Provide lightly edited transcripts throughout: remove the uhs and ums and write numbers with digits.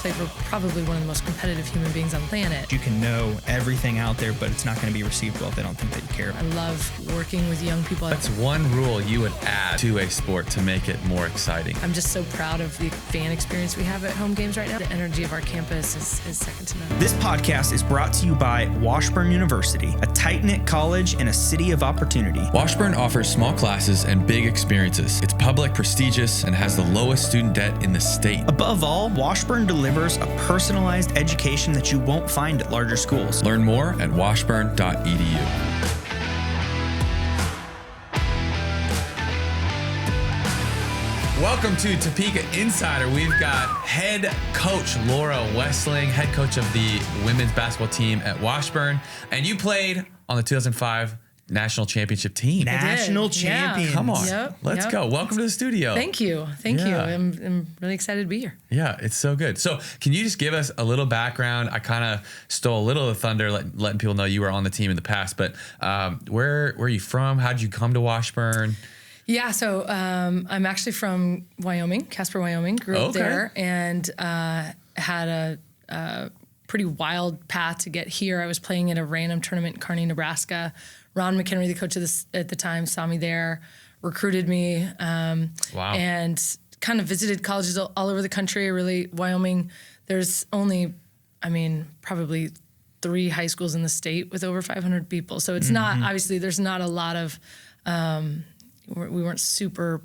athletes. We're probably one of the most competitive human beings on the planet. You can know everything out there, but it's not going to be received well if they don't think that you care. I love working with young people. That's one rule you would add to a sport to make it more exciting. I'm just so proud of the fan experience we have at home games right now. The energy of our campus is second to none. This podcast is brought to you by Washburn University, a tight-knit college in a city of opportunity. Washburn offers small classes and big experiences. It's public, prestigious, and has the lowest student debt in the state. Above all, Washburn delivers a personalized education that you won't find at larger schools. Learn more at washburn.edu. Welcome to Topeka Insider. We've got head coach Lora Westling, head coach of the women's basketball team at Washburn, and you played on the 2005 National Championship team. National champions. Come on, let's go. Welcome to the studio. Thank you. I'm really excited to be here. Yeah, it's so good. So can you just give us a little background? I kind of stole a little of the thunder, letting people know you were on the team in the past, but where are you from? How did you come to Washburn? Yeah, so I'm actually from Wyoming, Casper, Wyoming. Grew up there and had a pretty wild path to get here. I was playing in a random tournament in Kearney, Nebraska. Ron McHenry, the coach of this at the time, saw me there, recruited me, and kind of visited colleges all over the country. Really, Wyoming, there's only, probably 3 high schools in the state with over 500 people. So it's not, obviously, there's not a lot of, we weren't super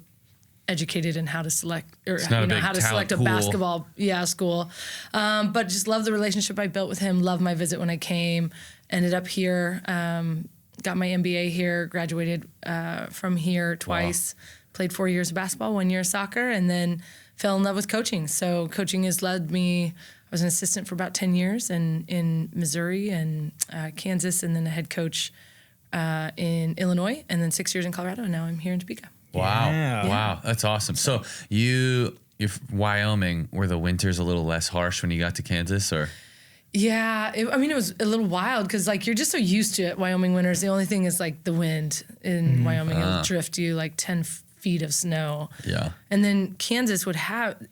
educated in how to select or how to select a basketball school. But just love the relationship I built with him, loved my visit when I came, ended up here, got my MBA here, graduated from here twice, played 4 years of basketball, 1 year of soccer, and then fell in love with coaching. So coaching has led me, I was an assistant for about 10 years in Missouri and Kansas, and then a head coach in Illinois, and then 6 years in Colorado, and now I'm here in Topeka. Wow. Yeah. Wow. That's awesome. So you're Wyoming, were the winters a little less harsh when you got to Kansas, or? Yeah. It was a little wild because you're just so used to it, Wyoming winters. The only thing is the wind in Wyoming. It'll drift you 10 feet of snow. Yeah. And then Kansas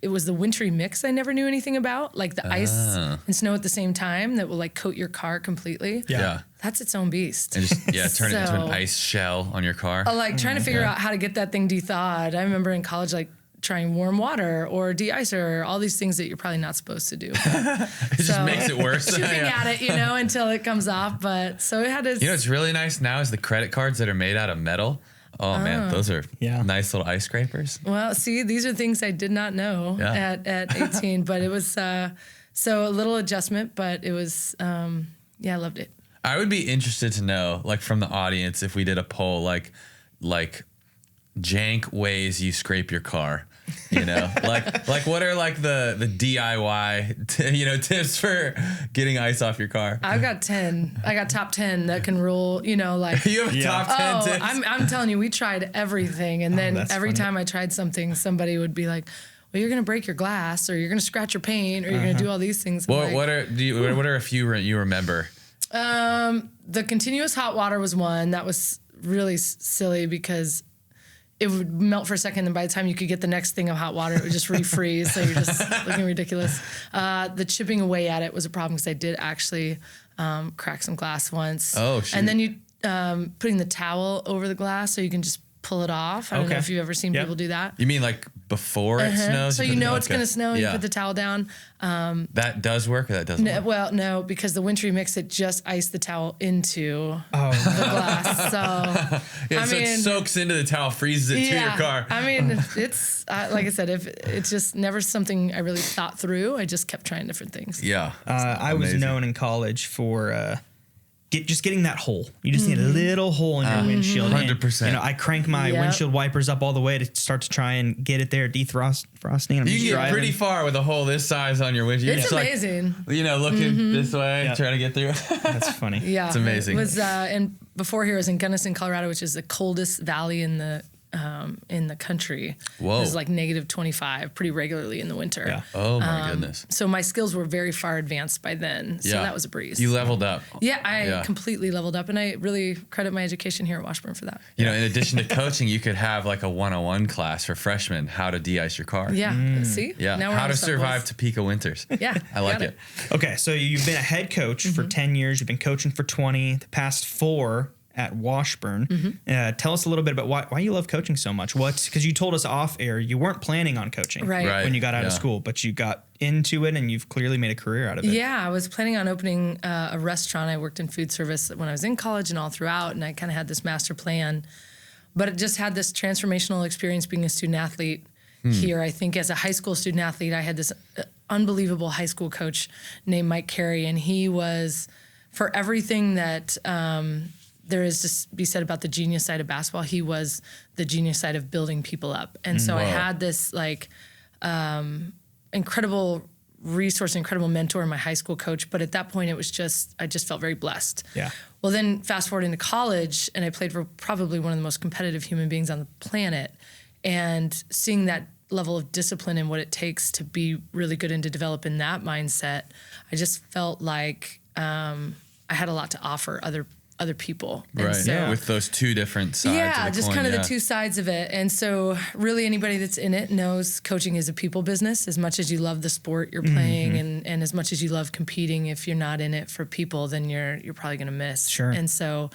it was the wintry mix I never knew anything about, the ice and snow at the same time that will coat your car completely. Yeah. That's its own beast. And just, turn it into an ice shell on your car. Trying to figure out how to get that thing de-thawed. I remember in college, trying warm water or de-icer, all these things that you're probably not supposed to do. It just makes it worse. Shooting at it, until it comes off. But so it had to. What's really nice now is the credit cards that are made out of metal. Oh man, those are nice little ice scrapers. Well, see, these are things I did not know at 18, but it was so a little adjustment, but it was I loved it. I would be interested to know, from the audience, if we did a poll, like jank ways you scrape your car. What are the DIY tips for getting ice off your car? I've got 10. I got top 10 that can rule. You have a top 10 tips. I'm telling you, we tried everything, and then every time I tried something, somebody would be like, "Well, you're gonna break your glass, or you're gonna scratch your paint, or you're gonna do all these things." Well, what are a few you remember? The continuous hot water was one that was really silly because it would melt for a second, and by the time you could get the next thing of hot water, it would just refreeze. So you're just looking ridiculous. The chipping away at it was a problem because I did actually crack some glass once. Oh, shoot. And then you putting the towel over the glass so you can just pull it off. I don't know if you've ever seen people do that. You mean before it snows? So it's going to snow, you put the towel down. That does work, or that doesn't work? Well, no, because the wintry mix, it just iced the towel into the glass. So, it soaks into the towel, freezes it to your car. It's, like I said, if it's just never something I really thought through. I just kept trying different things. Yeah. I was known in college for... just getting that hole. You just need a little hole in your windshield. 100%. I crank my windshield wipers up all the way to start to try and get it there, defrosting. You can get pretty far with a hole this size on your windshield. It's amazing. Looking this way, trying to get through. That's funny. Yeah. It's amazing. It was, and before here I was in Gunnison, Colorado, which is the coldest valley in the in the country. Whoa. It was like negative 25 pretty regularly in the winter. Yeah. Oh my goodness. So my skills were very far advanced by then. So that was a breeze. You leveled up. Yeah, I completely leveled up, and I really credit my education here at Washburn for that. You know, in addition to coaching, you could have like a 101 class for freshmen, how to de-ice your car. Yeah, see? Yeah, Now we're how on to the survive Topeka winters. Yeah, I like got it. Okay, so you've been a head coach for 10 years. You've been coaching for 20. The past 4 at Washburn. Tell us a little bit about why you love coaching so much. Because you told us off air you weren't planning on coaching Right. when you got out of school, but you got into it and you've clearly made a career out of it. Yeah, I was planning on opening a restaurant. I worked in food service when I was in college and all throughout, and I kind of had this master plan. But it just had this transformational experience being a student athlete here. I think as a high school student athlete, I had this unbelievable high school coach named Mike Carey, and he was, for everything that there is to be said about the genius side of basketball, he was the genius side of building people up. And so I had this incredible resource, incredible mentor in my high school coach. But at that point, I just felt very blessed. Yeah. Well, then fast forward into college, and I played for probably one of the most competitive human beings on the planet. And seeing that level of discipline and what it takes to be really good and to develop in that mindset, I just felt like I had a lot to offer other people. And Right. so, With those two different sides. yeah, of the just coin, kind of the two sides of it. And so really anybody that's in it knows coaching is a people business. As much as you love the sport you're playing and as much as you love competing, if you're not in it for people, then you're probably going to miss. Sure. And so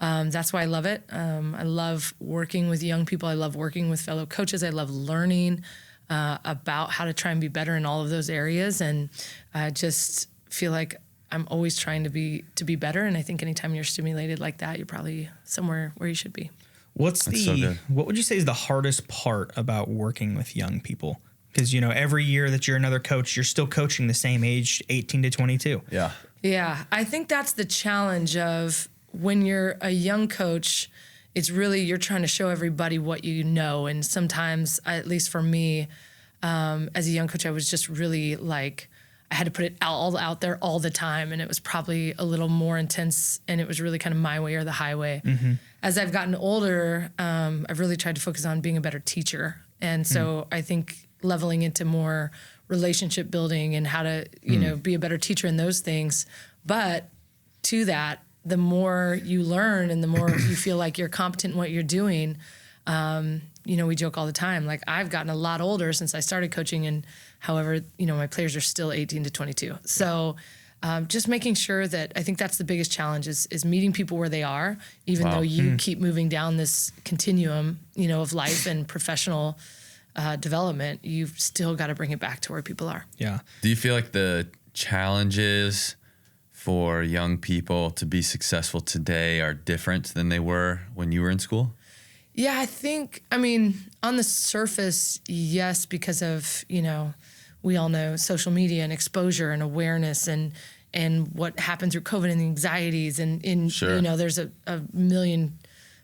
that's why I love it. I love working with young people. I love working with fellow coaches. I love learning about how to try and be better in all of those areas. And I just feel like I'm always trying to be better, and I think anytime you're stimulated like that, you're probably somewhere where you should be. What would you say is the hardest part about working with young people? Because, every year that you're another coach, you're still coaching the same age, 18 to 22. Yeah. Yeah, I think that's the challenge of when you're a young coach, it's really you're trying to show everybody what you know. And sometimes, at least for me, as a young coach, I was just really I had to put it all out there all the time, and it was probably a little more intense, and it was really kind of my way or the highway. As I've gotten older, I've really tried to focus on being a better teacher. And so I think leveling into more relationship building and how to, be a better teacher in those things. But to that, the more you learn and the more you feel like you're competent in what you're doing, we joke all the time. Like, I've gotten a lot older since I started coaching, and however, my players are still 18 to 22. So just making sure that I think that's the biggest challenge is meeting people where they are, even though you keep moving down this continuum, of life and professional development, you've still got to bring it back to where people are. Yeah. Do you feel like the challenges for young people to be successful today are different than they were when you were in school? Yeah, on the surface, yes, because of, we all know social media and exposure and awareness and what happened through COVID and the anxieties and Sure. There's a million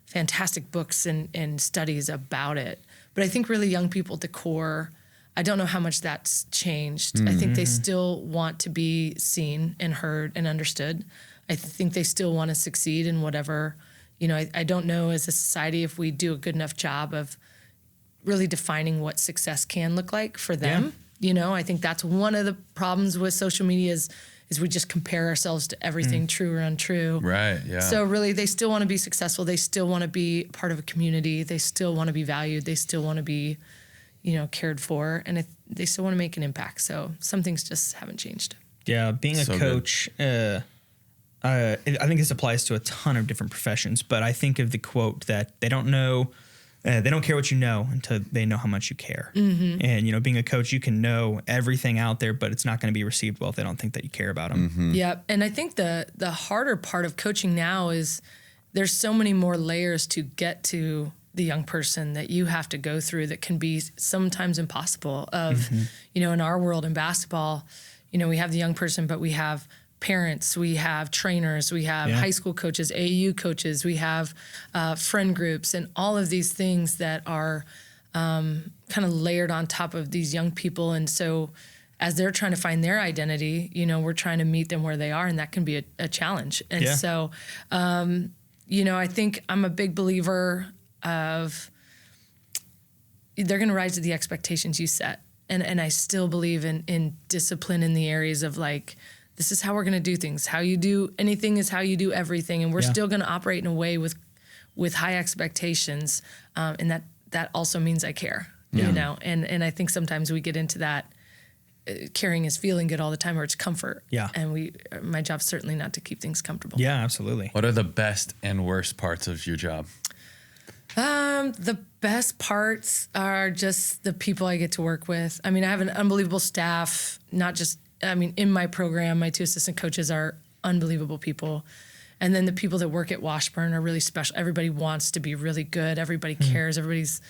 fantastic books and studies about it. But I think really young people at the core, I don't know how much that's changed. I think they still want to be seen and heard and understood. I think they still want to succeed in whatever, I don't know as a society if we do a good enough job of really defining what success can look like for them. Yeah. I think that's one of the problems with social media is we just compare ourselves to everything true or untrue. Right, yeah. So really they still want to be successful. They still want to be part of a community. They still want to be valued. They still want to be, cared for. And they still want to make an impact. So some things just haven't changed. Yeah, being a coach, I think this applies to a ton of different professions, but I think of the quote that they don't care what you know until they know how much you care. And, being a coach, you can know everything out there, but it's not going to be received well if they don't think that you care about them. Yeah. And I think the harder part of coaching now is there's so many more layers to get to the young person that you have to go through that can be sometimes impossible in our world in basketball, we have the young person, but we have parents, we have trainers, we have high school coaches, AAU coaches, we have friend groups, and all of these things that are kind of layered on top of these young people. And so as they're trying to find their identity, we're trying to meet them where they are, and that can be a challenge. And so, I think I'm a big believer of they're going to rise to the expectations you set. And I still believe in discipline in the areas of like, this is how we're going to do things. How you do anything is how you do everything. And we're still going to operate in a way with high expectations. And that also means I care, you know? And I think sometimes we get into that caring is feeling good all the time, or it's comfort. Yeah. And my job's certainly not to keep things comfortable. Yeah, absolutely. What are the best and worst parts of your job? The best parts are just the people I get to work with. I mean, I have an unbelievable staff, in my program, my 2 assistant coaches are unbelievable people. And then the people that work at Washburn are really special. Everybody wants to be really good. Everybody cares. Everybody's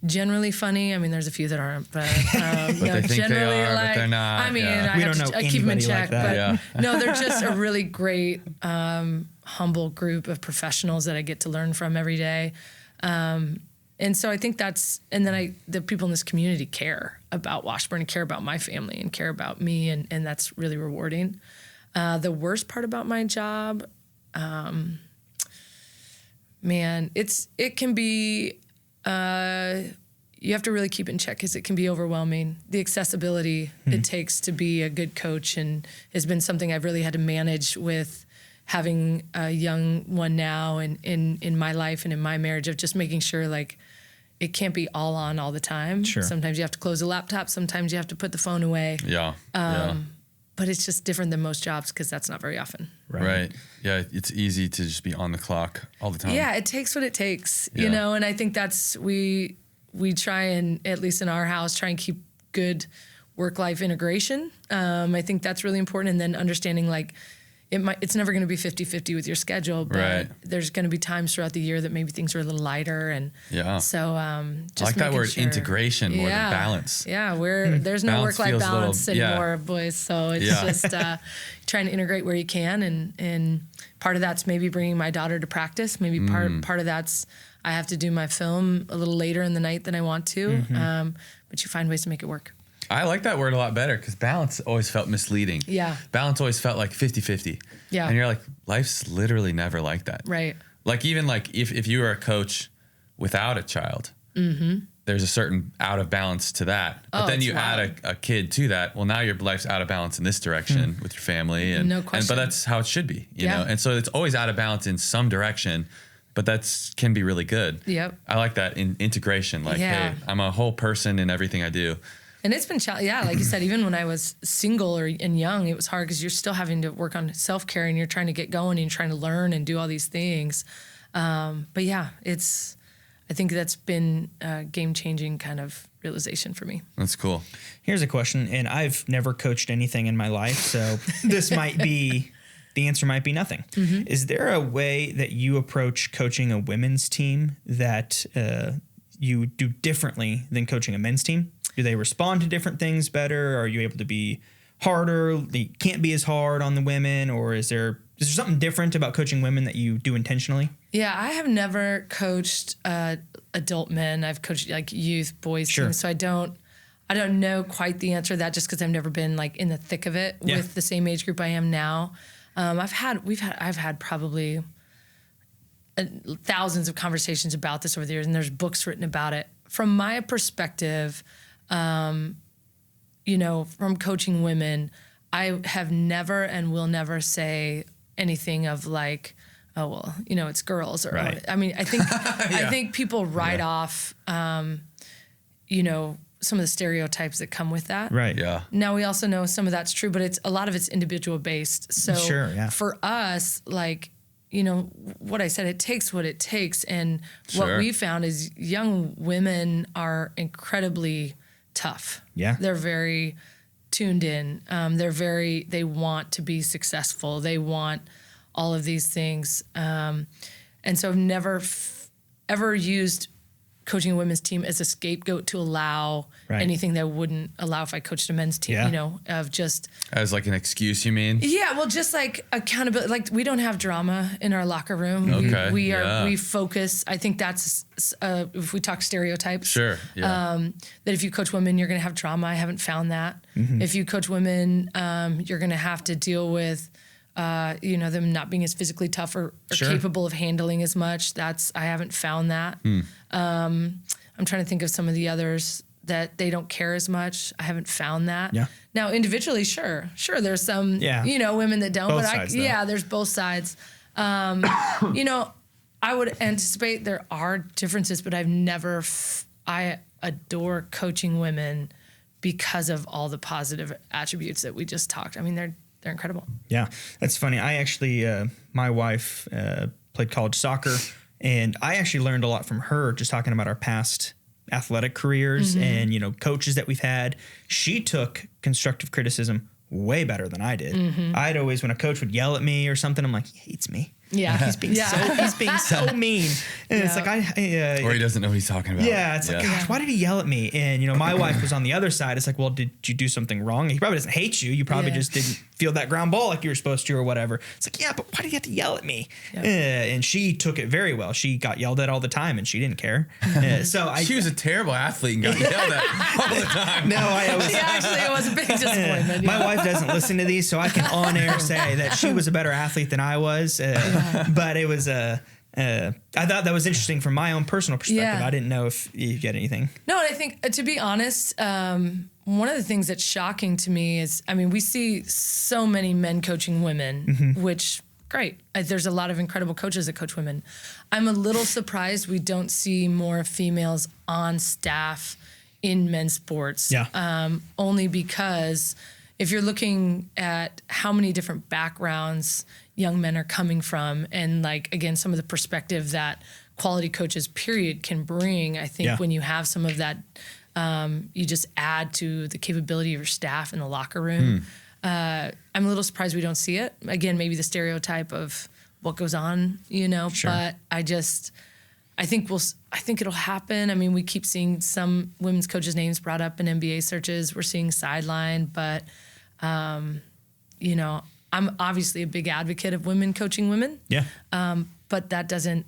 generally funny. I mean, there's a few that aren't, but, but they think generally they are, but they're not. I mean, Yeah. I keep them in check, like that. but no, they're just a really great, humble group of professionals that I get to learn from every day. And so I think the people in this community care about Washburn and care about my family and care about me. And that's really rewarding. The worst part about my job, it can be, you have to really keep it in check because it can be overwhelming. The accessibility it takes to be a good coach and has been something I've really had to manage with having a young one now and in my life and in my marriage, of just making sure like it can't be all on all the time. Sure. Sometimes you have to close the laptop. Sometimes you have to put the phone away. Yeah. But it's just different than most jobs because that's not very often. Right. Yeah. It's easy to just be on the clock all the time. Yeah. It takes what it takes, you know? And I think that's, we try and, at least in our house, try and keep good work-life integration. I think that's really important. And then understanding like, it's never going to be 50-50 with your schedule, but there's going to be times throughout the year that maybe things are a little lighter. And so, just I like that word, sure. integration more than balance. Yeah. There's no work-life balance anymore, boys. So it's just, trying to integrate where you can. And part of that's maybe bringing my daughter to practice. Maybe part of that's, I have to do my film a little later in the night than I want to. But you find ways to make it work. I like that word a lot better because balance always felt misleading. Yeah. Balance always felt like 50-50. Yeah. And you're like, life's literally never like that. Right. Like even like if you were a coach without a child, there's a certain out of balance to that. But then you add a kid to that. Well, now your life's out of balance in this direction with your family. And, no question. But that's how it should be, you know? And so it's always out of balance in some direction. But can be really good. Yep. I like that in integration. Like, hey, I'm a whole person in everything I do. And it's been, like you said, even when I was single and young, it was hard because you're still having to work on self-care and you're trying to get going and you're trying to learn and do all these things. But yeah, I think that's been a game-changing kind of realization for me. That's cool. Here's a question, and I've never coached anything in my life, so this might be, the answer might be nothing. Is there a way that you approach coaching a women's team that you do differently than coaching a men's team? Do they respond to different things better? Are you able to be harder? They can't be as hard on the women, or is there something different about coaching women that you do intentionally? Yeah, I have never coached adult men. I've coached like youth boys teams, so I don't know quite the answer to that just because I've never been like in the thick of it with the same age group I am now. I've had probably thousands of conversations about this over the years, and there's books written about it. From my perspective, from coaching women, I have never and will never say anything of like, oh, well, it's girls. Or, I mean, I think I think people write off, some of the stereotypes that come with that. Right. Yeah. Now we also know some of that's true, but a lot of it's individual based. So for us, like, what I said, it takes what it takes. And what we found is young women are incredibly tough. Yeah. They're very tuned in. They want to be successful. They want all of these things. And so I've never ever used coaching a women's team as a scapegoat to allow anything that I wouldn't allow if I coached a men's team, of just... As like an excuse, you mean? Yeah, well, just like accountability. Like we don't have drama in our locker room. Okay. We focus. I think that's, if we talk stereotypes. Sure, yeah. That if you coach women, you're going to have drama. I haven't found that. If you coach women, you're going to have to deal with... them not being as physically tough or capable of handling as much. I haven't found that. I'm trying to think of some of the others that they don't care as much. I haven't found that. Yeah. Now, individually, sure. There's some, women that don't, Both sides, there's both sides. I would anticipate there are differences, but I adore coaching women because of all the positive attributes that we just talked. I mean, they're incredible. Yeah, that's funny. I actually, my wife played college soccer, and I actually learned a lot from her just talking about our past athletic careers and, coaches that we've had. She took constructive criticism way better than I did. I'd always, when a coach would yell at me or something, I'm like, he hates me. Yeah. He's being so mean. And it's like, or he doesn't know what he's talking about. Yeah. It's like, gosh, why did he yell at me? And, my wife was on the other side. It's like, well, did you do something wrong? He probably doesn't hate you. You probably just didn't feel that ground ball like you were supposed to or whatever. It's like, yeah, but why did you have to yell at me? Yep. And she took it very well. She got yelled at all the time and she didn't care. She was a terrible athlete and got yelled at all the time. No, it was a big disappointment. My wife doesn't listen to these, so I can on air say that she was a better athlete than I was. But it was I thought that was interesting from my own personal perspective. Yeah. I didn't know if you get anything. No, and I think, to be honest, one of the things that's shocking to me is, we see so many men coaching women, which, great. There's a lot of incredible coaches that coach women. I'm a little surprised we don't see more females on staff in men's sports. Yeah. Only because if you're looking at how many different backgrounds young men are coming from, and again, some of the perspective that quality coaches period can bring, I think when you have some of that, you just add to the capability of your staff in the locker room. I'm a little surprised we don't see it. Again, maybe the stereotype of what goes on, Sure. But I think it'll happen. We keep seeing some women's coaches' names brought up in NBA searches. We're seeing sideline, but I'm obviously a big advocate of women coaching women. Yeah. But that doesn't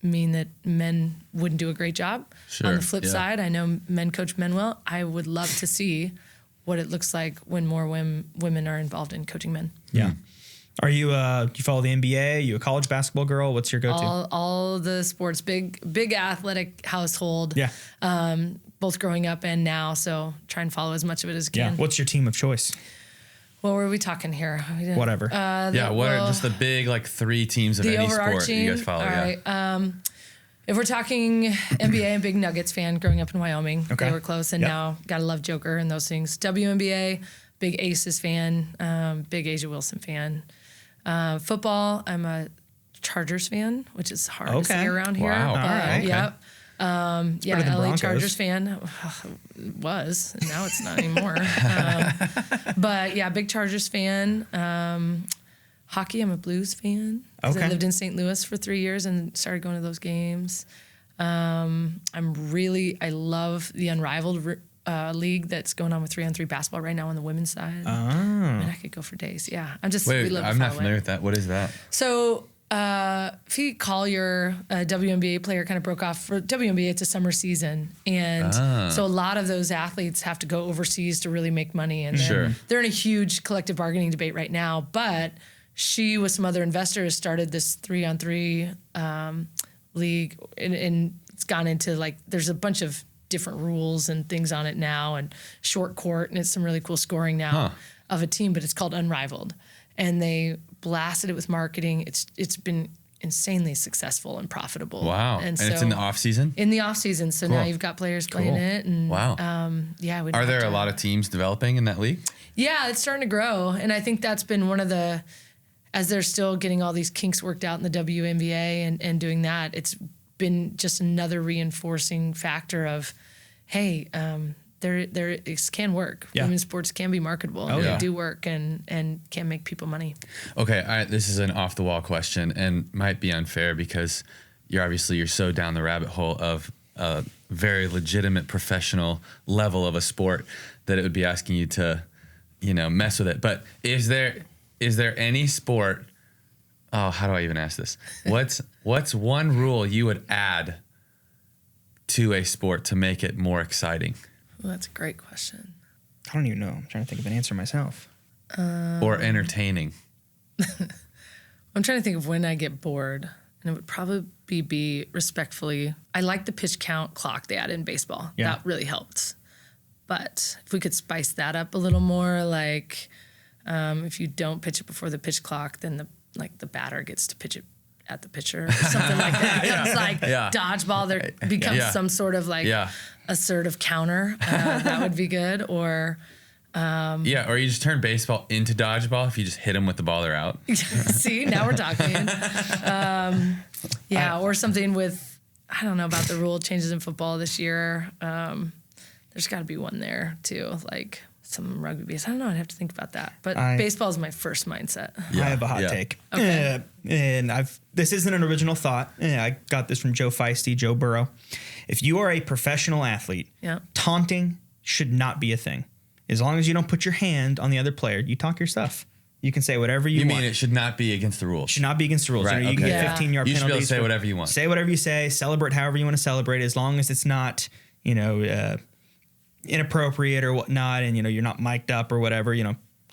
mean that men wouldn't do a great job. Sure. On the flip side, I know men coach men well. I would love to see what it looks like when more women are involved in coaching men. Yeah. Are you, do you follow the NBA? Are you a college basketball girl? What's your go-to? All the sports, big athletic household. Yeah. Both growing up and now, so try and follow as much of it as I can. Yeah. What's your team of choice? What were we talking here? Whatever. What are just the big 3 teams of any sport that you guys follow? All right. If we're talking NBA, I'm a big Nuggets fan growing up in Wyoming. Okay. They were close, and now gotta love Joker and those things. WNBA, big Aces fan, big Asia Wilson fan. Football, I'm a Chargers fan, which is hard to say around here. Wow. But, All right. Yep. better than LA Broncos. Chargers fan. Was. Now it's not anymore. But yeah, big Chargers fan. Hockey, I'm a Blues fan. 'Cause I lived in St. Louis for 3 years and started going to those games. I love the Unrivaled league that's going on with 3-on-3 basketball right now on the women's side. And I could go for days. Yeah. Wait, I'm not familiar with that. What is that? So Pete Collier, a WNBA player, kind of broke off. For WNBA, it's a summer season. And so a lot of those athletes have to go overseas to really make money. And they're in a huge collective bargaining debate right now. But she, with some other investors, started this 3-on-3 league. And it's gone into there's a bunch of different rules and things on it now, and short court, and it's some really cool scoring now of a team, but it's called Unrivaled. And they blasted it with marketing. It's been insanely successful and profitable. Wow. And it's in the off season? In the off season. So now you've got players playing it. And wow. Are there a lot of teams developing in that league? Yeah, it's starting to grow. And I think that's been one of the, as they're still getting all these kinks worked out in the WNBA and doing that, it's been just another reinforcing factor of, hey, it can work. Yeah. Women's sports can be marketable. They do work and can make people money. Okay, this is an off the wall question and might be unfair because you're so down the rabbit hole of a very legitimate professional level of a sport that it would be asking you to, mess with it. But is there any sport? Oh, how do I even ask this? What's one rule you would add to a sport to make it more exciting? Well, that's a great question. I don't even know. I'm trying to think of an answer myself. Or entertaining. I'm trying to think of when I get bored. and it would probably be respectfully. I like the pitch count clock they added in baseball. Yeah. That really helped. But if we could spice that up a little more, like if you don't pitch it before the pitch clock, then the batter gets to pitch it at the pitcher or something like that. It becomes like dodgeball. There becomes some sort of like assertive counter. That would be good. Or or you just turn baseball into dodgeball. If you just hit them with the ball, they're out. See, now we're talking. Or something with, I don't know about the rule changes in football this year. There's got to be one there too, like some rugby base. I don't know. I'd have to think about that. But baseball is my first mindset. I have a hot take. Okay. And this isn't an original thought. I got this from Joe Feisty, Joe Burrow. If you are a professional athlete, taunting should not be a thing. As long as you don't put your hand on the other player, you talk your stuff. You can say whatever you want. You mean it should not be against the rules? Should not be against the rules. Right, You can get 15-yard penalties. You should be able to say whatever you want. Say whatever you say. Celebrate however you want to celebrate, as long as it's not, inappropriate or whatnot, and you're not mic'd up or whatever.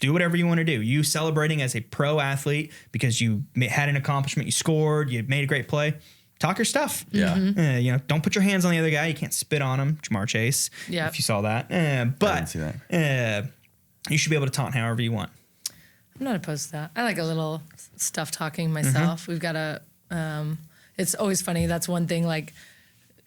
Do whatever you want to do. You celebrating as a pro athlete because you had an accomplishment, you scored, you made a great play. Talk your stuff. Yeah. Don't put your hands on the other guy. You can't spit on him. Jamar Chase. Yeah. If you saw that. But I didn't see that. You should be able to taunt however you want. I'm not opposed to that. I like a little stuff talking myself. We've got it's always funny. That's one thing, like,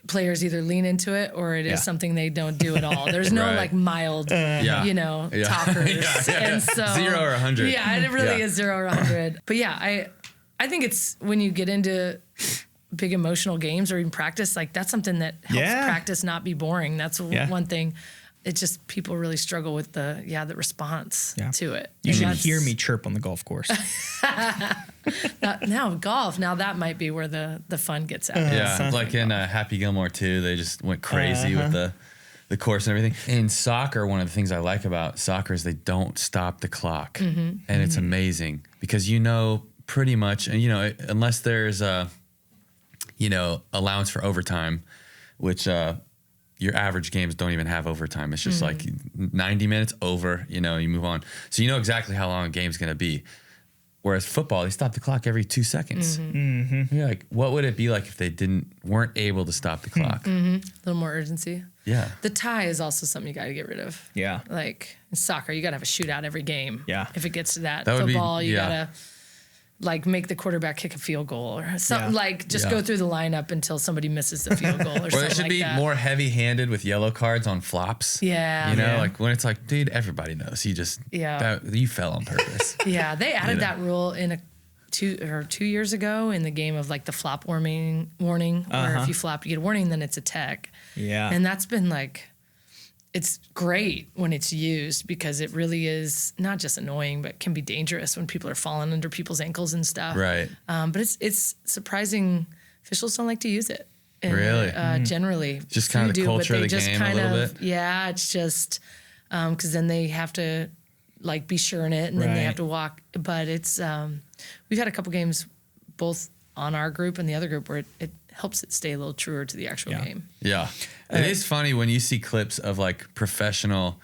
players either lean into it or it is something they don't do at all. There's no like mild, talkers. And so 0 or 100. Yeah, it really is 0 or 100. But I think it's when you get into big emotional games or even practice, like that's something that helps practice not be boring. That's one thing. It's just people really struggle with the response to it. You should hear me chirp on the golf course. Now golf, now that might be where the fun gets out. Yeah, like in Happy Gilmore 2, they just went crazy with the course and everything. In soccer, one of the things I like about soccer is they don't stop the clock. And it's amazing because pretty much, and unless there's allowance for overtime, which your average games don't even have overtime. It's just like 90 minutes over, you move on. So you know exactly how long a game's going to be. Whereas football, they stop the clock every 2 seconds. You're like, what would it be like if they weren't able to stop the clock? A little more urgency. Yeah. The tie is also something you got to get rid of. Yeah. Like in soccer, you got to have a shootout every game. Yeah. If it gets to that football, you got to like make the quarterback kick a field goal or something, like just go through the lineup until somebody misses the field goal or something like that. Or it should be more heavy-handed with yellow cards on flops. Yeah. Like when it's like, dude, everybody knows. You fell on purpose. They added that rule in 2 years ago in the game of like the flop warning, where if you flop, you get a warning, then it's a tech. Yeah. And that's been like, it's great when it's used because it really is not just annoying, but can be dangerous when people are falling under people's ankles and stuff. Right. But it's surprising officials don't like to use it. And, really? Generally. Just kind of the culture of the game a little bit? Yeah, it's just because then they have to like be sure in it and then they have to walk. But it's, we've had a couple games both on our group and the other group where it helps it stay a little truer to the actual game. Yeah. It is funny when you see clips of like professional,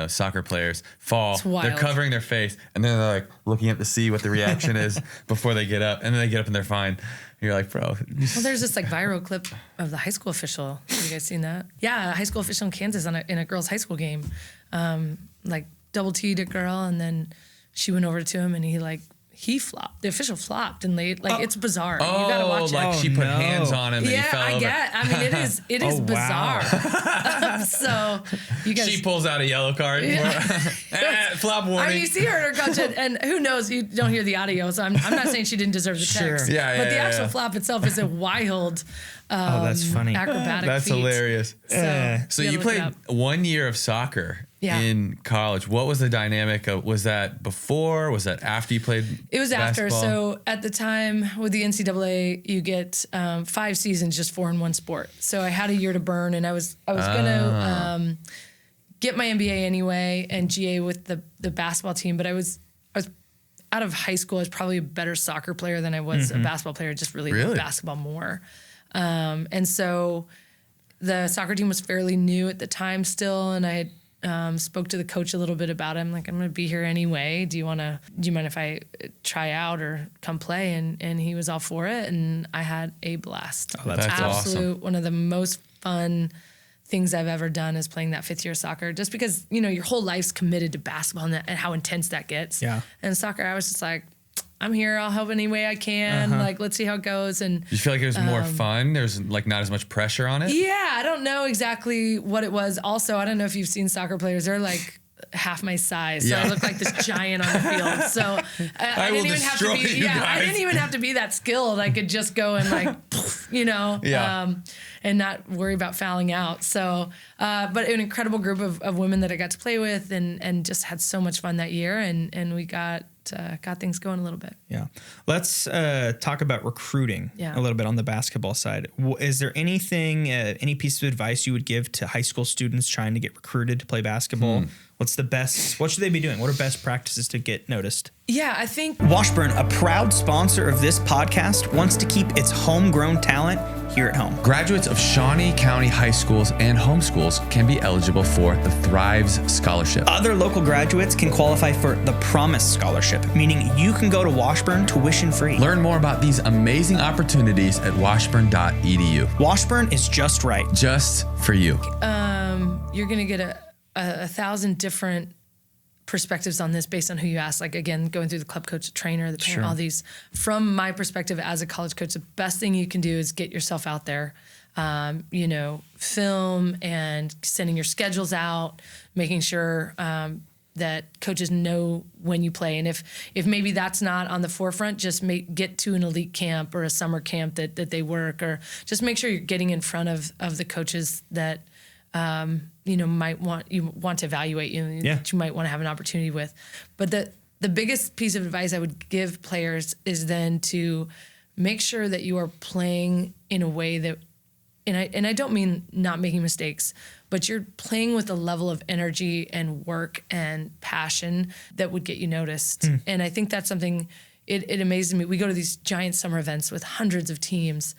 soccer players fall. They're covering their face and then they're like looking up to see what the reaction is before they get up. And then they get up and they're fine. You're like, bro. Well, there's this like viral clip of the high school official. Have you guys seen that? Yeah, a high school official in Kansas in a girls' high school game. Like double T'd a girl and then she went over to him and he flopped. The official flopped and laid it's bizarre. You gotta watch it. She put hands on him and he fell over. I mean, it is bizarre. So you guys. She pulls out a yellow card. Flop warning. I mean, you see her in her coach, and who knows? You don't hear the audio, so I'm not saying she didn't deserve the text. Yeah, but the actual flop itself is a wild. That's funny. Acrobatic That's feat. Hilarious. So you played 1 year of soccer in college. What was the dynamic of, was that before? Was that after you played It was basketball? after. So at the time with the NCAA, you get 5 seasons just 4 in one sport. So I had a year to burn and I was going to get my MBA anyway and GA with the basketball team. But I was out of high school. I was probably a better soccer player than I was a basketball player. Just really loved basketball more. And so the soccer team was fairly new at the time still, and I had spoke to the coach a little bit about it. I'm like, I'm going to be here anyway. Do you mind if I try out or come play? And he was all for it. And I had a blast. Oh, that's awesome. One of the most fun things I've ever done is playing that 5th year soccer, just because, your whole life's committed to basketball and how intense that gets. Yeah. And soccer, I was just like, I'm here. I'll help any way I can. Like, let's see how it goes. And you feel like it was more fun? There's like not as much pressure on it? Yeah. I don't know exactly what it was. Also, I don't know if you've seen soccer players. They're like half my size. So I look like this giant on the field. So I didn't even have to be, I didn't even have to be that skilled. I could just go and like, and not worry about fouling out. So, but an incredible group of women that I got to play with and just had so much fun that year. And we got things going a little bit. Yeah. Let's talk about recruiting a little bit on the basketball side. Is there anything, any piece of advice you would give to high school students trying to get recruited to play basketball? What should they be doing? What are best practices to get noticed? Yeah, I think Washburn, a proud sponsor of this podcast, wants to keep its homegrown talent here at home. Graduates of Shawnee County high schools and homeschools can be eligible for the Thrives Scholarship. Other local graduates can qualify for the Promise Scholarship, meaning you can go to Washburn tuition free. Learn more about these amazing opportunities at washburn.edu. Washburn is just right. Just for you. You're going to get a 1,000 different perspectives on this based on who you ask. Like, again, going through the club coach, the trainer, the parent, all these. From my perspective as a college coach, the best thing you can do is get yourself out there, film and sending your schedules out, making sure that coaches know when you play. And if maybe that's not on the forefront, just get to an elite camp or a summer camp that they work, or just make sure you're getting in front of the coaches that might want to evaluate you, that you might want to have an opportunity with. But the biggest piece of advice I would give players is then to make sure that you are playing in a way that, and I don't mean not making mistakes, but you're playing with a level of energy and work and passion that would get you noticed. And I think that's something, it amazes me. We go to these giant summer events with hundreds of teams,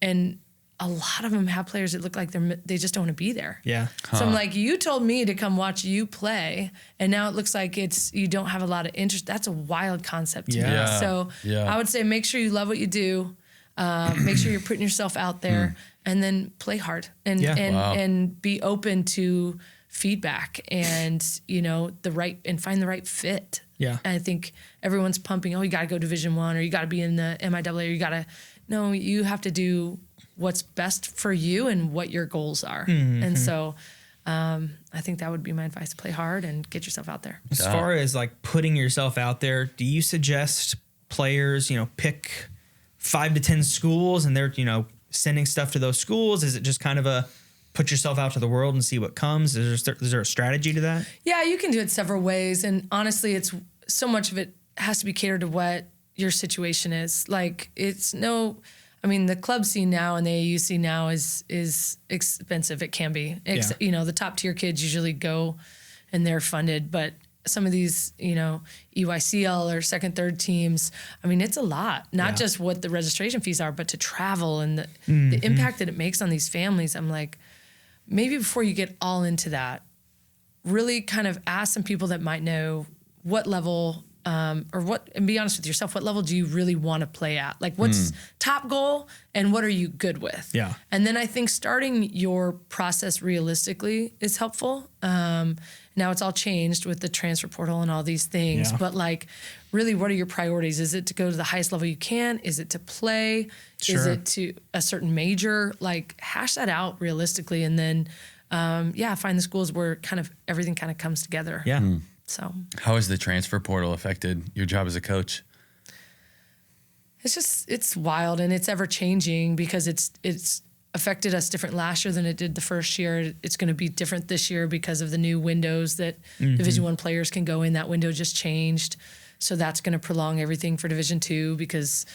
and a lot of them have players that look like they just don't want to be there. Yeah. So I'm like, you told me to come watch you play, and now it looks like you don't have a lot of interest. That's a wild concept to me. So I would say make sure you love what you do. Make sure you're putting yourself out there, and then play hard and be open to feedback and find the right fit. Yeah. And I think everyone's pumping, you got to go Division I, or you got to be in the MIAA, or you have to do what's best for you and what your goals are. And so I think that would be my advice: play hard and get yourself out there. As far as like putting yourself out there, do you suggest players, pick 5 to 10 schools and they're, sending stuff to those schools? Is it just kind of a put yourself out to the world and see what comes? Is there a strategy to that? Yeah, you can do it several ways. And honestly, it's so much of it has to be catered to what your situation is. Like, the club scene now and the AAU scene now is expensive. It can be. The top tier kids usually go and they're funded, but some of these, EYCL or second, third teams, it's a lot. Not just what the registration fees are, but to travel and the impact that it makes on these families. I'm like, maybe before you get all into that, really kind of ask some people that might know what level and be honest with yourself, what level do you really want to play at? Like, what's top goal and what are you good with? Yeah. And then I think starting your process realistically is helpful. Now it's all changed with the transfer portal and all these things, but like, really, what are your priorities? Is it to go to the highest level you can? Is it to play? Sure. Is it to a certain major? Like, hash that out realistically, and then, find the schools where kind of everything kind of comes together. Yeah. So, how has the transfer portal affected your job as a coach? It's wild, and it's ever changing because it's affected us different last year than it did the first year. It's going to be different this year because of the new windows that Division I players can go in. That window just changed, so that's going to prolong everything for Division II because,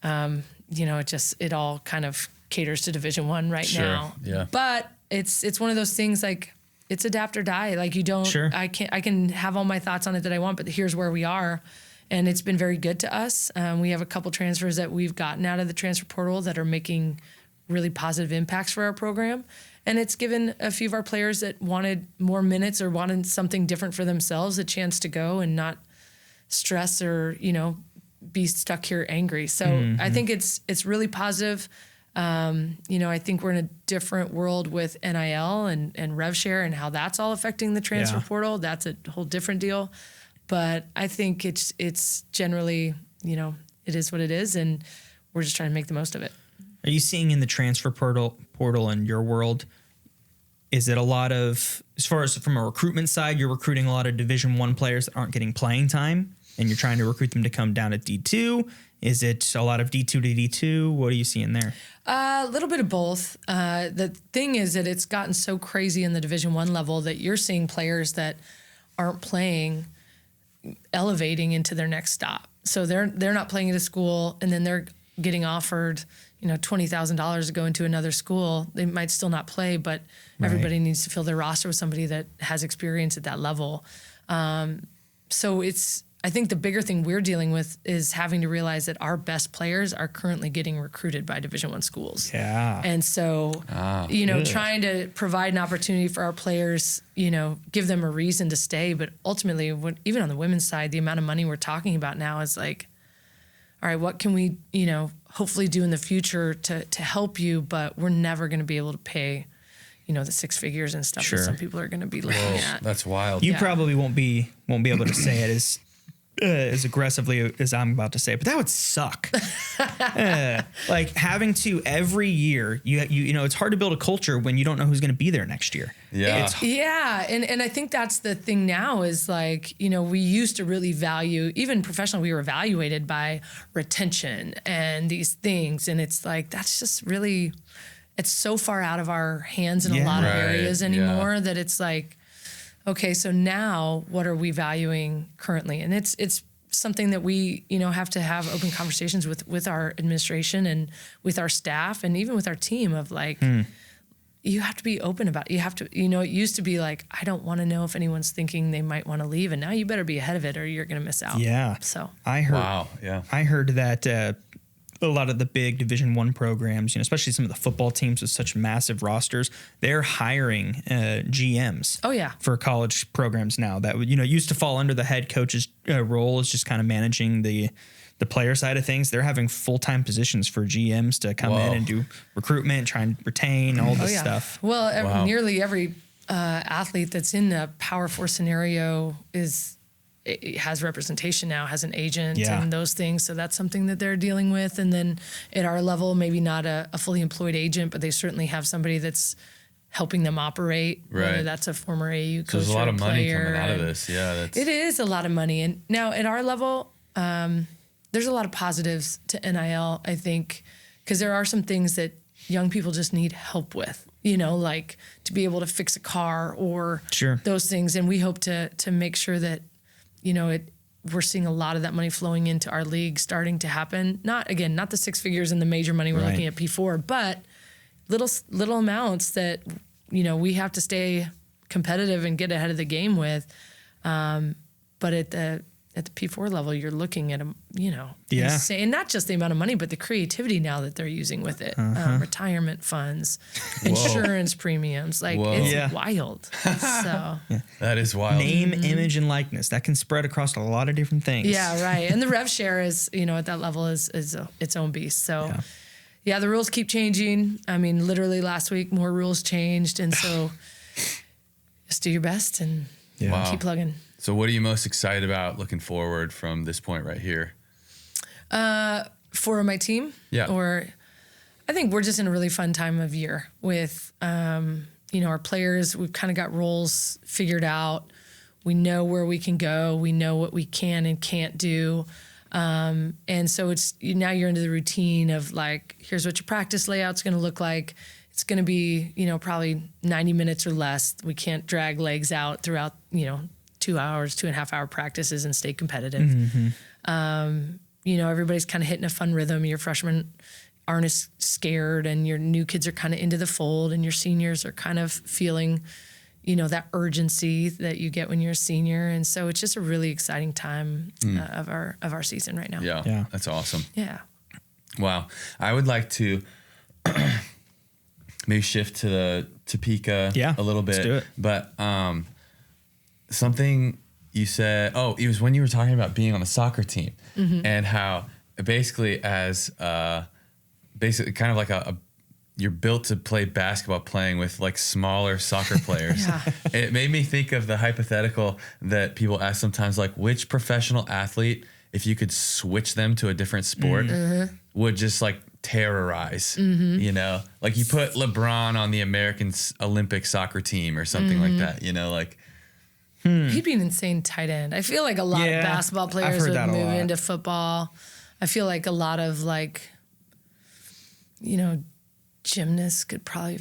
it all kind of caters to Division I right now. Yeah. But it's one of those things like, it's adapt or die. Like, you don't, I can have all my thoughts on it that I want, but here's where we are. And it's been very good to us. We have a couple transfers that we've gotten out of the transfer portal that are making really positive impacts for our program. And it's given a few of our players that wanted more minutes or wanted something different for themselves a chance to go and not stress or, be stuck here angry. So I think it's really positive. I think we're in a different world with NIL and rev share and how that's all affecting the transfer portal. That's a whole different deal. But I think it's generally, it is what it is, and we're just trying to make the most of it. Are you seeing in the transfer portal in your world, is it a lot of, as far as from a recruitment side, you're recruiting a lot of Division I players that aren't getting playing time, and you're trying to recruit them to come down to D2? Is it a lot of D2 to D2? What are you seeing there? A little bit of both. The thing is that it's gotten so crazy in the Division I level that you're seeing players that aren't playing elevating into their next stop. So they're not playing at a school, and then they're getting offered, $20,000 to go into another school. They might still not play, but everybody needs to fill their roster with somebody that has experience at that level. So I think the bigger thing we're dealing with is having to realize that our best players are currently getting recruited by Division I schools. Yeah. And so, trying to provide an opportunity for our players, give them a reason to stay. But ultimately, even on the women's side, the amount of money we're talking about now is like, all right, what can we, hopefully do in the future to help you? But we're never going to be able to pay, the six figures and stuff that some people are going to be looking at. That's wild. You probably won't be able to say it as aggressively as I'm about to say, but that would suck. Like having to every year, it's hard to build a culture when you don't know who's going to be there next year. Yeah. And I think that's the thing now is like, we used to really value, even professional, we were evaluated by retention and these things. And it's like, that's just really, it's so far out of our hands in a lot of areas anymore that it's like, okay, so now what are we valuing currently? And it's something that we, have to have open conversations with our administration and with our staff and even with our team of like, you have to be open about it. You have to, it used to be like, I don't want to know if anyone's thinking they might want to leave. And now you better be ahead of it or you're going to miss out. Yeah. So I heard that a lot of the big Division I programs, especially some of the football teams with such massive rosters, they're hiring GMs. Oh yeah, for college programs now that used to fall under the head coach's role, is just kind of managing the player side of things. They're having full-time positions for GMs to come in and do recruitment, try and retain all this stuff. Well, nearly every athlete that's in a Power 4 scenario it has representation now, has an agent and those things. So that's something that they're dealing with. And then at our level, maybe not a fully employed agent, but they certainly have somebody that's helping them operate, whether that's a former AU coach. So there's a lot of money player. coming out of this. Yeah, it is a lot of money. And now at our level, there's a lot of positives to NIL, I think, because there are some things that young people just need help with, like to be able to fix a car or those things. And we hope to make sure that, we're seeing a lot of that money flowing into our league starting to happen. Not the six figures and the major money we're looking at P4, but little amounts that, we have to stay competitive and get ahead of the game with. But at the P4 level, you're looking at insane, not just the amount of money, but the creativity now that they're using with it. Retirement funds, insurance premiums, it's wild. So that is wild. Name, image, and likeness that can spread across a lot of different things. Yeah, right. And the rev share is, at that level is its own beast. So the rules keep changing. I mean, literally last week, more rules changed. And so just do your best and keep plugging. So what are you most excited about looking forward from this point right here? For my team? Yeah. Or I think we're just in a really fun time of year with, our players. We've kind of got roles figured out. We know where we can go. We know what we can and can't do. And so now you're into the routine of like, here's what your practice layout's going to look like. It's going to be, probably 90 minutes or less. We can't drag legs out throughout, 2 hours, 2.5 hour practices and stay competitive. Everybody's kind of hitting a fun rhythm. Your freshmen aren't as scared and your new kids are kind of into the fold and your seniors are kind of feeling, that urgency that you get when you're a senior. And so it's just a really exciting time of our season right now. Yeah. That's awesome. Yeah. Wow. I would like to maybe shift to the Topeka a little bit. Let's do it. But something you said, it was when you were talking about being on the soccer team and how basically as basically kind of like you're built to play basketball playing with like smaller soccer players. It made me think of the hypothetical that people ask sometimes, like which professional athlete, if you could switch them to a different sport, would just like terrorize, you know, like you put LeBron on the American Olympic soccer team or something like that, you know, like. He'd be an insane tight end. I feel like a lot of basketball players would move into football. I feel like a lot of like, you know, gymnasts could probably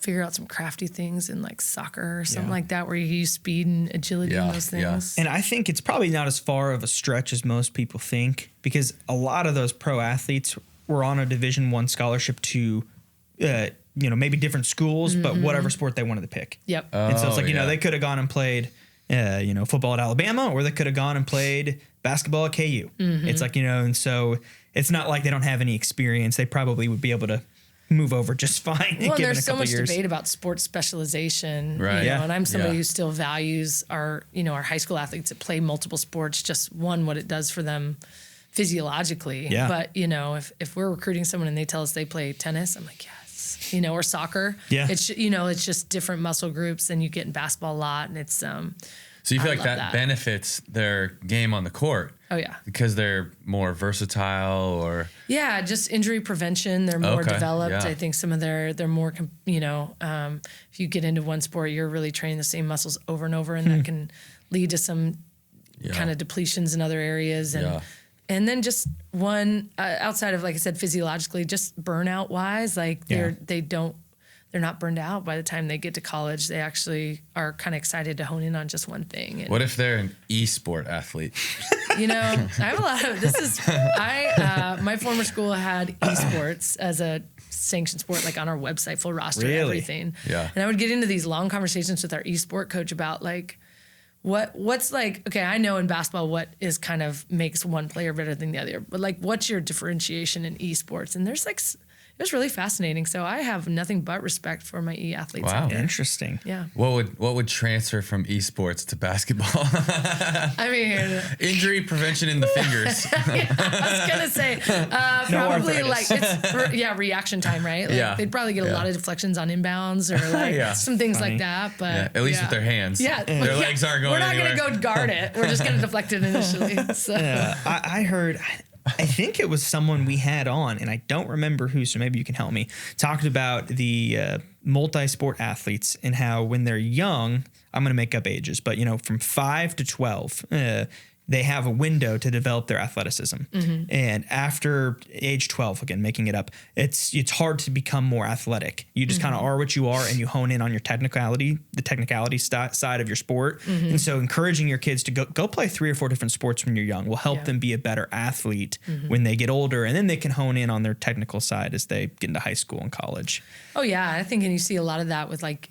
figure out some crafty things in like soccer or something like that, where you use speed and agility and those things. And I think it's probably not as far of a stretch as most people think, because a lot of those pro athletes were on a Division I scholarship to, you know, maybe different schools, but whatever sport they wanted to pick. And so it's like, you know, they could have gone and played, you know, football at Alabama, or they could have gone and played basketball at KU. It's like, you know, and so it's not like they don't have any experience. They probably would be able to move over just fine. Well, there's so much debate about sports specialization, right? You know, and I'm somebody who still values our, you know, our high school athletes that play multiple sports, just what it does for them physiologically. But, you know, if we're recruiting someone and they tell us they play tennis, I'm like, yes, you know, or soccer. It's, you know, it's just different muscle groups than you get in basketball a lot. And it's, so you feel like that benefits their game on the court? Oh, yeah. Because they're more versatile, or? Yeah, just injury prevention. They're more developed. I think some of they're more, you know, if you get into one sport, you're really training the same muscles over and over, and that can lead to some kind of depletions in other areas. And then just one, outside of, like I said, physiologically, just burnout wise, like they're not burned out by the time they get to college. They actually are kind of excited to hone in on just one thing. And, what if they're an e-sport athlete? You know, I have a lot of, my former school had esports as a sanctioned sport, like on our website, full roster, everything. And I would get into these long conversations with our esport coach about like, what's like, okay, I know in basketball what is kind of makes one player better than the other, but like, what's your differentiation in esports? And there's like, it was really fascinating. So I have nothing but respect for my e-athletes. Wow, interesting. Yeah. What would transfer from esports to basketball? I mean, injury prevention in the fingers. I was gonna say probably like it's reaction time, right? Like they'd probably get a lot of deflections on inbounds or like some things like that. But at least with their hands. Their legs aren't going anywhere. We're not gonna go guard it. We're just gonna deflect it initially. So. I heard. I think it was someone we had on, and I don't remember who, so maybe you can help me, talked about the multi-sport athletes and how when they're young, I'm going to make up ages, but, you know, from 5 to 12, they have a window to develop their athleticism. And after age 12, again, making it up, it's hard to become more athletic. You just kind of are what you are, and you hone in on your technicality side of your sport. And so encouraging your kids to go play 3 or 4 different sports when you're young will help them be a better athlete when they get older, and then they can hone in on their technical side as they get into high school and college. Oh yeah, I think, and you see a lot of that with like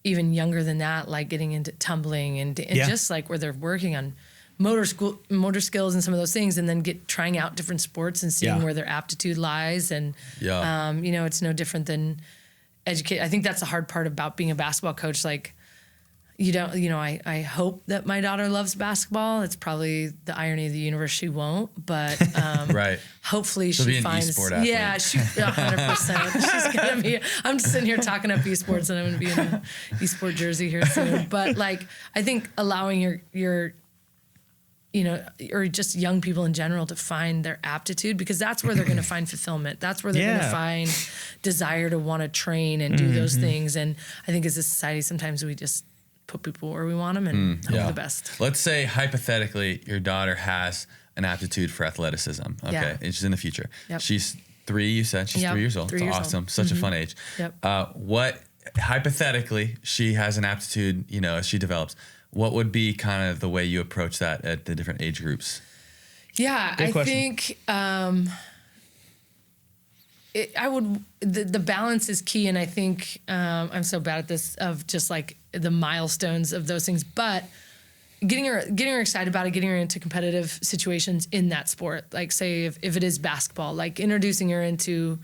even younger than that, like getting into tumbling and just like where they're working on motor skills and some of those things, and then trying out different sports and seeing where their aptitude lies. And, you know, it's no different than educate. I think that's the hard part about being a basketball coach. Like, I hope that my daughter loves basketball. It's probably the irony of the universe. She won't, but hopefully she finds. E-sport athlete. Yeah, she 100%. She's gonna be. I'm just sitting here talking up esports, and I'm gonna be in an esport jersey here soon. But like, I think allowing your you know, or just young people in general to find their aptitude, because that's where they're going to find fulfillment. That's where they're going to find desire to want to train and do those things. And I think as a society, sometimes we just put people where we want them and hope for the best. Let's say hypothetically your daughter has an aptitude for athleticism. Okay. And she's in the future. She's 3, you said. She's 3 years old. It's awesome. Such a fun age. What hypothetically she has an aptitude, you know, as she develops. What would be kind of the way you approach that at the different age groups? Yeah, I think the balance is key. And I think I'm so bad at this, of just like the milestones of those things, but getting her excited about it, getting her into competitive situations in that sport. Like say if it is basketball, like introducing her into,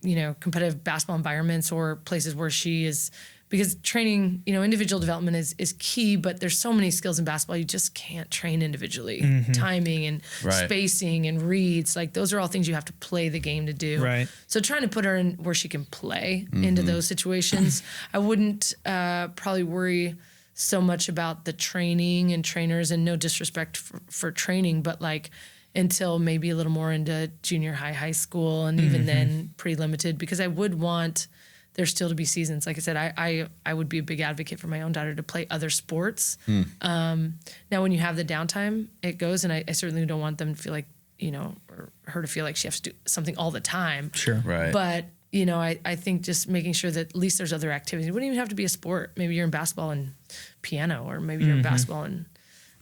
competitive basketball environments or places where she is, because training, individual development is key, but there's so many skills in basketball you just can't train individually. Timing and spacing and reads, like those are all things you have to play the game to do. Right. So trying to put her in where she can play into those situations. I wouldn't probably worry so much about the training and trainers, and no disrespect for training, but like until maybe a little more into junior high school, and even then pretty limited, because I would want there still to be seasons. Like I said, I would be a big advocate for my own daughter to play other sports. Now, when you have the downtime, it goes, and I certainly don't want them to feel like, or her to feel like she has to do something all the time. Sure. Right. But, I think just making sure that at least there's other activities. It wouldn't even have to be a sport. Maybe you're in basketball and piano, or maybe you're in basketball and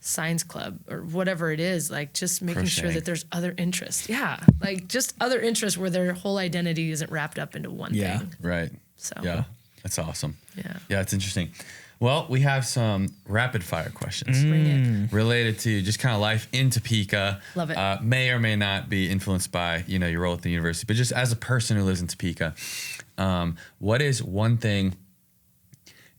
science club, or whatever it is, like just making sure that there's other interests. Yeah. Like just other interests where their whole identity isn't wrapped up into one thing. Right. So yeah, that's awesome. Yeah. Yeah, it's interesting. Well, we have some rapid fire questions Bring it. related to just kind of life in Topeka. Love it. May or may not be influenced by, your role at the university, but just as a person who lives in Topeka, what is one thing,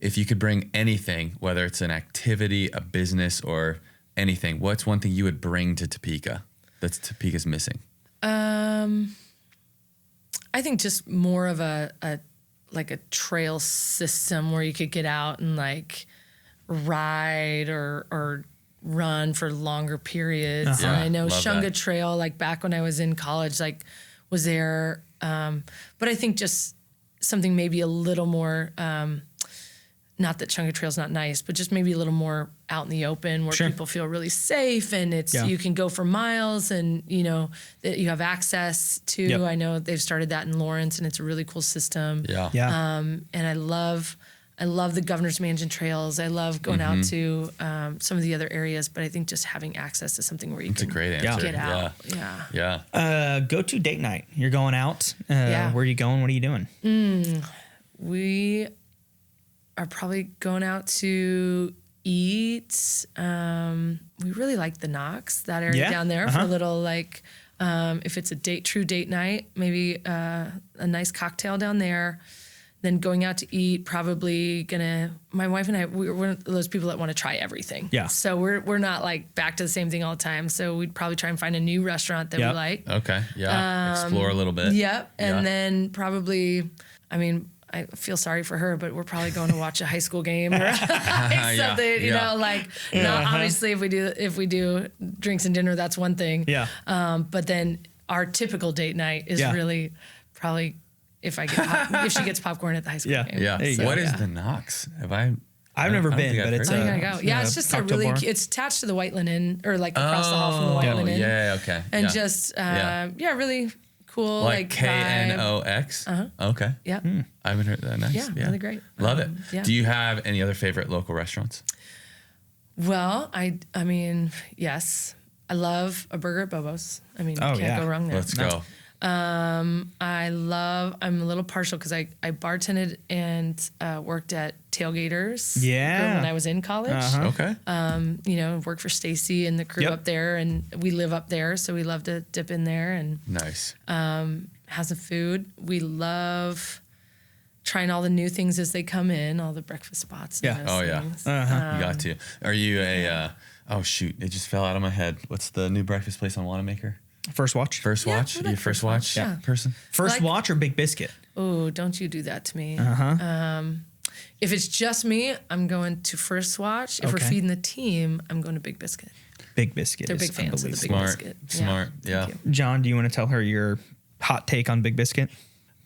if you could bring anything, whether it's an activity, a business, or anything, what's one thing you would bring to Topeka that's Topeka's missing? I think just more of a trail system where you could get out and like ride or run for longer periods. And I know Shunga that. Trail, like back when I was in college, like was there. But I think just something maybe a little more, not that Shunga Trail's not nice, but just maybe a little more out in the open where people feel really safe, and it's you can go for miles, and that you have access to. Yep. I know they've started that in Lawrence, and it's a really cool system. Yeah. And I love the Governor's Mansion trails. I love going out to some of the other areas, but I think just having accce to something where you That's can a great answer. get out. Yeah. Go to date night. You're going out. Where are you going? What are you doing? We are probably going out to eat. We really like the Knox, that area down there, for a little if it's a true date night, maybe a nice cocktail down there. Then going out to eat, probably my wife and I, we're one of those people that want to try everything. Yeah. So we're not like back to the same thing all the time. So we'd probably try and find a new restaurant that we like. Okay. Yeah. Explore a little bit. Yep. And then probably, I feel sorry for her, but we're probably going to watch a high school game or something, not obviously if we do drinks and dinner, that's one thing. Yeah. But then our typical date night is really probably if she gets popcorn at the high school game. Yeah. So, what is the Knox? I've never been, but it's you gotta go. Yeah, it's just it's attached to the White Linen, or like across the hall from the White Linen. Yeah, okay. And just really cool, like KNOX. Okay. Yeah. I haven't heard that. Nice. Yeah, really great. Love it. Yeah. Do you have any other favorite local restaurants? Well, I mean, yes. I love a burger at Bobo's. Can't go wrong there. Let's go. I'm a little partial because I bartended and worked at Tailgaters when I was in college. Okay. Worked for Stacy and the crew up there, and we live up there, so we love to dip in there. And nice. Has some food. We love trying all the new things as they come in, all the breakfast spots. And those things. You got to. Are you oh shoot, it just fell out of my head. What's the new breakfast place on Wanamaker? First Watch. First Watch? we You like First Watch person? First Watch or Big Biscuit? Oh, don't you do that to me. If it's just me, I'm going to First Watch. If we're feeding the team, I'm going to Big Biscuit. Big Biscuit. They're big fans of the Big Biscuit. Smart. Yeah. John, do you want to tell her your hot take on Big Biscuit?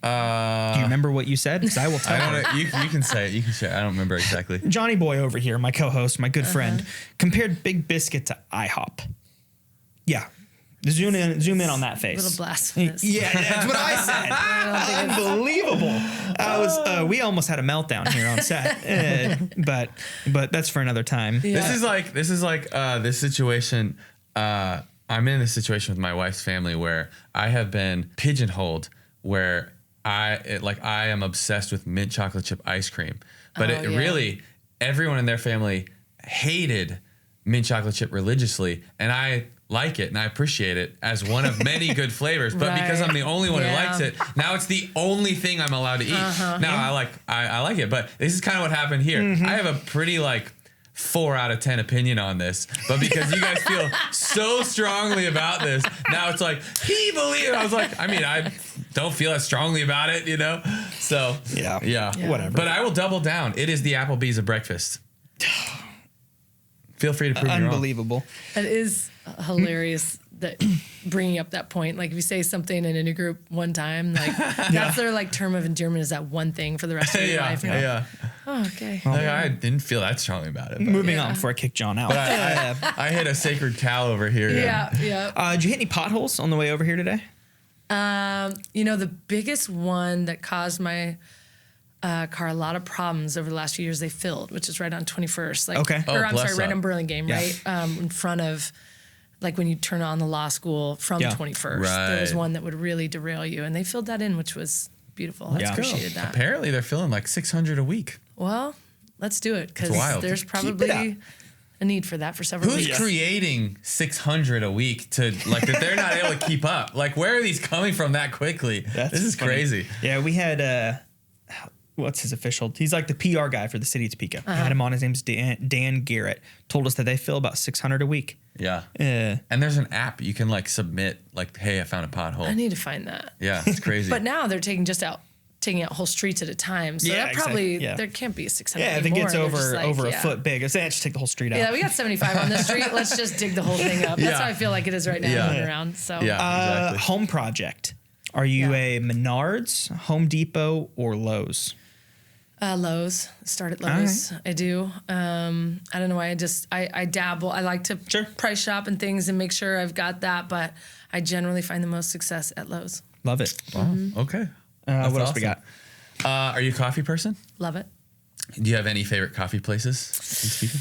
Do you remember what you said? Because I will tell her. You can say it. You can share. I don't remember exactly. Johnny Boy over here, my co-host, my good friend, compared Big Biscuit to IHOP. Yeah. Zoom in on that face. A little blasphemous. Yeah, that's what I said. Unbelievable. We almost had a meltdown here on set, but that's for another time. Yeah. This is like this situation. I'm in this situation with my wife's family where I have been pigeonholed, where I am obsessed with mint chocolate chip ice cream, but really everyone in their family hated mint chocolate chip religiously, and I like it and I appreciate it as one of many good flavors, but because I'm the only one who likes it, now it's the only thing I'm allowed to eat. Now I like it, but this is kind of what happened here. I have a pretty 4 out of 10 opinion on this, but because you guys feel so strongly about this, now it's he believed. I was I don't feel as strongly about it, So yeah, whatever. But I will double down. It is the Applebee's of breakfast. Feel free to prove me wrong. Unbelievable. It is hilarious that bringing up that point. Like if you say something in a new group one time, that's their term of endearment is that one thing for the rest of your life. Oh, okay. I didn't feel that strongly about it. Moving on before I kick John out. But I hit a sacred cow over here. Yeah. Did you hit any potholes on the way over here today? The biggest one that caused my car a lot of problems over the last few years, they filled, which is right on 21st. Right on Burlingame, right? In front of, when you turn on the law school from 21st. Right. There was one that would really derail you, and they filled that in, which was beautiful. I appreciated that. Apparently, they're filling 600 a week. Well, let's do it, because there's Keep probably a need for that for several weeks. Who's creating 600 a week to, that they're not able to keep up? Where are these coming from that quickly? This is funny. crazy. Yeah, we had... what's his official? He's the PR guy for the city of Topeka. I had him on. His name's Dan Garrett. Told us that they fill about 600 a week. Yeah. And there's an app you can submit hey, I found a pothole. I need to find that. Yeah, it's crazy. But now they're taking out whole streets at a time. So that probably there can't be 600 if it anymore. gets over a foot big, I say just take the whole street out. Yeah, we got 75 on this street. Let's just dig the whole thing up. That's how I feel like it is right now going around. So exactly. Home project. Are you a Menards, Home Depot, or Lowe's? Lowe's. Start at Lowe's. Right. I do. I don't know why. I dabble. I like to price shop and things and make sure I've got that, but I generally find the most success at Lowe's. Love it. Wow. Okay. What else we got? Are you a coffee person? Love it. Do you have any favorite coffee places in Topeka?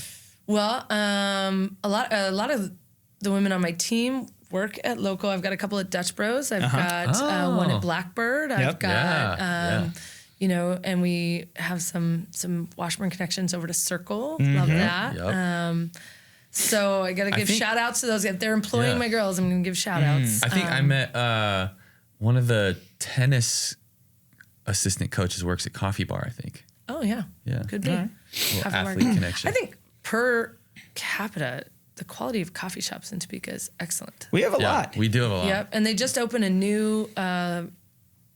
Well, a lot of the women on my team work at local. I've got a couple at Dutch Bros. I've got one at Blackbird. I've got and we have some Washburn connections over to Circle. Love that. Yep. So I got to give shout outs to those. If they're employing my girls, I'm going to give shout outs. I think I met one of the tennis assistant coaches works at Coffee Bar, I think. Oh, yeah. Yeah. Could be. Little athlete connection. I think per capita, the quality of coffee shops in Topeka is excellent. We have a lot. We do have a lot. Yep. And they just opened a new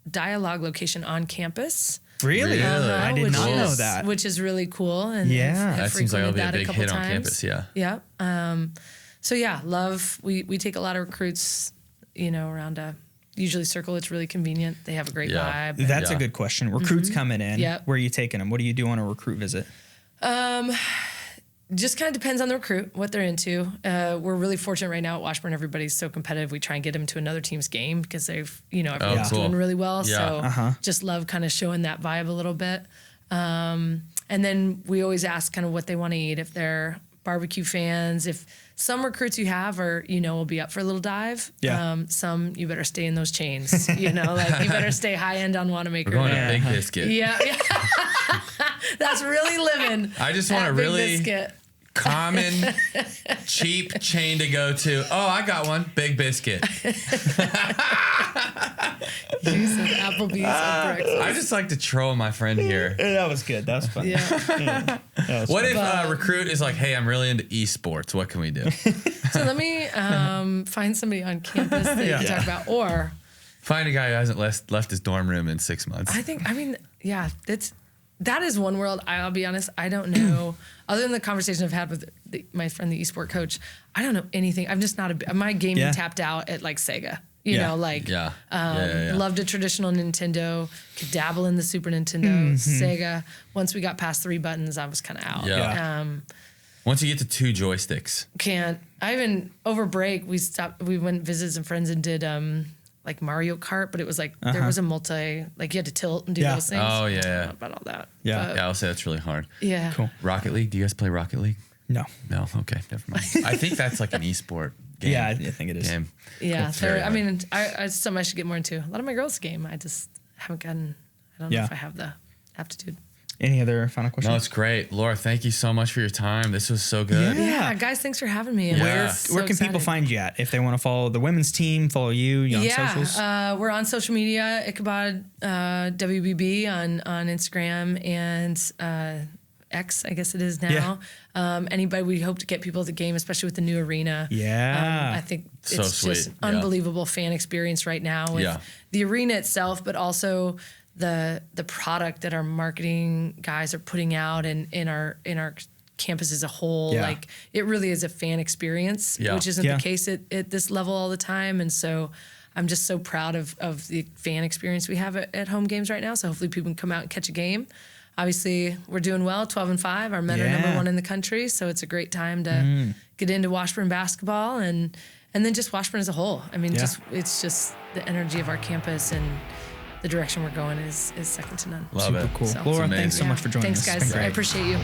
Dialogue location on campus. Really? I did not know that. Which is really cool. And that seems like it'll be a big hit on campus. Yeah. Yeah. So yeah, we take a lot of recruits, around usually Circle. It's really convenient. They have a great vibe. That's a good question. Recruits coming in. Yep. Where are you taking them? What do you do on a recruit visit? Just kind of depends on the recruit, what they're into. We're really fortunate right now at Washburn. Everybody's so competitive. We try and get them to another team's game because they've, everyone's doing really well. Yeah. So just love kind of showing that vibe a little bit. And then we always ask kind of what they want to eat. If they're barbecue fans, if some recruits you have are, will be up for a little dive. Yeah. Some you better stay in those chains, you better stay high end on Wanamaker. We're going to Big Biscuit. Yeah. That's really living. I just want a really common, cheap chain to go to. Oh, I got one. Big Biscuit. You said Applebee's at breakfast. I just like to troll my friend here. That was good. That was fun. Yeah. What if a recruit is like, hey, I'm really into esports. What can we do? So let me find somebody on campus that you can talk about. Or find a guy who hasn't left his dorm room in 6 months. That is one world. I'll be honest, I don't know. Other than the conversation I've had with my friend, the esport coach, I don't know anything. I'm just not my gaming tapped out at Sega. Loved a traditional Nintendo, could dabble in the Super Nintendo, Sega. Once we got past 3 buttons, I was kind of out. Yeah. Once you get to 2 joysticks. Can't. I even, over break, we went visit some friends and did Mario Kart, but it was there was a multi, you had to tilt and do those things. Oh, yeah. I don't know about all that. Yeah. I'll say that's really hard. Yeah. Cool. Rocket League? Do you guys play Rocket League? No. No? Okay, never mind. I think that's an esport game. Yeah, I think it is. Game. Yeah. Cool. It's something I should get more into. A lot of my girls game. I just haven't gotten, I don't know if I have the aptitude. Any other final questions? No, it's great. Laura, thank you so much for your time. This was so good. Yeah, guys, thanks for having me. Yeah. Where can people find you at if they want to follow the women's team, follow you on socials? We're on social media, Ichabod WBB on Instagram and X, I guess it is now. Anybody, we hope to get people at the game, especially with the new arena. Yeah. I think So it's sweet. just unbelievable fan experience right now with the arena itself, but also the product that our marketing guys are putting out and in our campus as a whole. Yeah. Like, it really is a fan experience, which isn't the case at this level all the time. And so I'm just so proud of the fan experience we have at home games right now. So hopefully people can come out and catch a game. Obviously, we're doing well, 12-5. Our men are number 1 in the country, so it's a great time to get into Washburn basketball and then just Washburn as a whole. I mean, it's just the energy of our campus and the direction we're going is second to none. Love it. Super cool. So, Laura, thanks so much for joining us. Thanks, guys. I appreciate you.